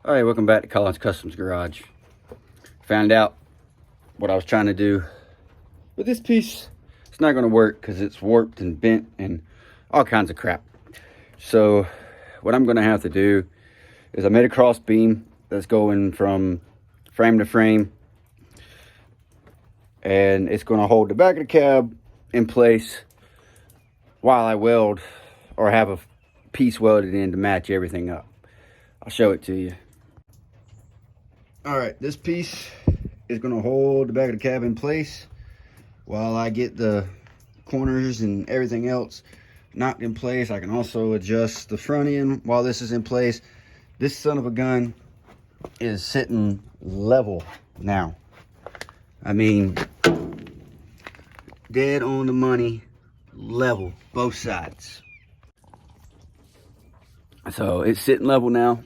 All right, welcome back to Collins Customs Garage. Found out what I was trying to do with this piece. It's not going to work because it's warped and bent and all kinds of crap. So what I'm going to have to do is I made a cross beam that's going from frame to frame, and it's going to hold the back of the cab in place while I weld or have a piece welded in to match everything up. I'll show it to you. All right, this piece is going to hold the back of the cab in place while I get the corners and everything else knocked in place. I can also adjust the front end while this is in place. This son of a gun is sitting level now. I mean, dead on the money, level, both sides. So it's sitting level now.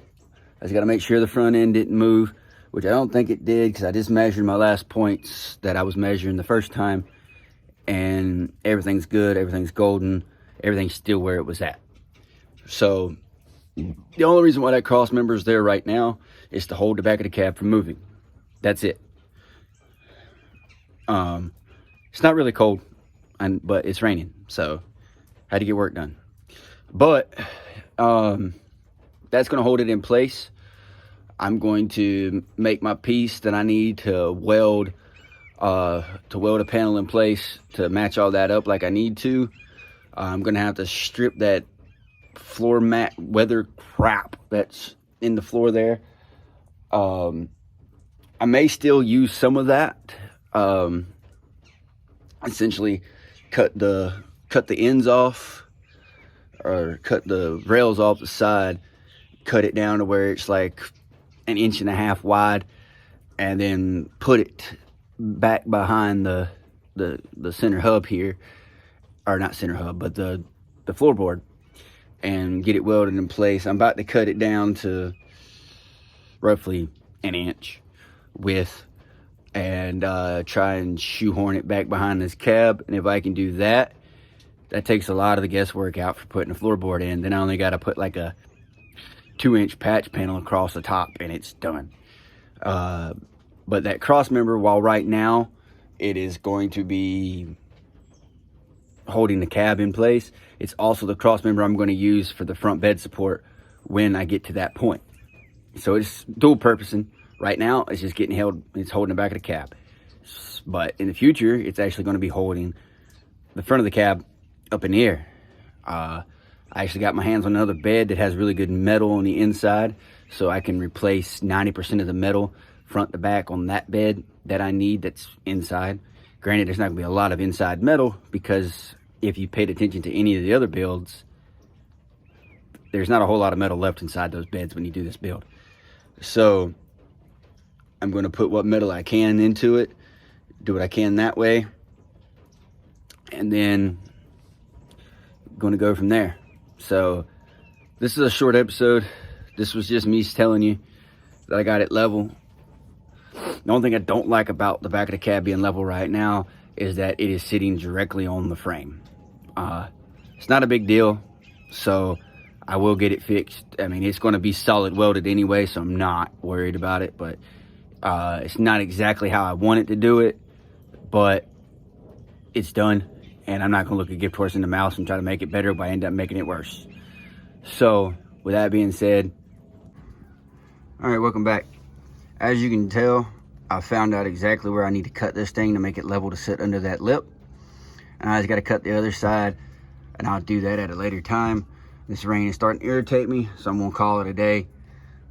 I just got to make sure the front end didn't move, which I don't think it did because I just measured my last points that I was measuring the first time, and everything's good, everything's golden, everything's still where it was at. So the only reason why that cross member is there right now is to hold the back of the cab from moving. That's it. It's not really cold, but it's raining, so I had to get work done. But that's going to hold it in place. I'm going to make my piece that I need to weld a panel in place to match all that up like I need to. I'm going to have to strip that floor mat weather crap that's in the floor there. I may still use some of that. Essentially cut the ends off, or cut the rails off the side, cut it down to where it's like 1.5 inches wide, and then put it back behind the center hub here, or not center hub, but the floorboard, and get it welded in place. I'm about to cut it down to roughly 1 inch width and try and shoehorn it back behind this cab. And if I can do that, that takes a lot of the guesswork out for putting a floorboard in. Then I only got to put like a 2-inch patch panel across the top and it's done. But that cross member, while right now it is going to be holding the cab in place, it's also the cross member I'm going to use for the front bed support when I get to that point. So it's dual purposing. Right now it's just getting held, it's holding the back of the cab. But in the future, it's actually going to be holding the front of the cab up in the air. I actually got my hands on another bed that has really good metal on the inside, so I can replace 90% of the metal front to back on that bed that I need that's inside. Granted, there's not going to be a lot of inside metal because if you paid attention to any of the other builds, there's not a whole lot of metal left inside those beds when you do this build. So I'm going to put what metal I can into it, do what I can that way, and then going to go from there. So this is a short episode. This was just me telling you that I got it level. The only thing I don't like about the back of the cab being level right now is that it is sitting directly on the frame. It's not a big deal, so I will get it fixed. I mean, it's going to be solid welded anyway, so I'm not worried about it. But it's not exactly how I wanted to do it, but it's done. And I'm not going to look a gift horse in the mouth and try to make it better by end up making it worse. So, with that being said, all right, welcome back. As you can tell, I found out exactly where I need to cut this thing to make it level to sit under that lip. And I just got to cut the other side, and I'll do that at a later time. This rain is starting to irritate me, so I'm going to call it a day.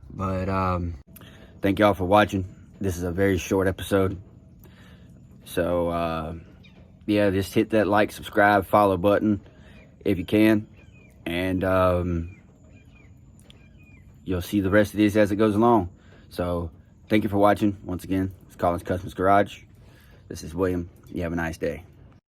But thank y'all for watching. This is a very short episode. So, yeah, just hit that like, subscribe, follow button if you can. And you'll see the rest of this as it goes along. So, thank you for watching. Once again, it's Collins Customs Garage. This is William. You have a nice day.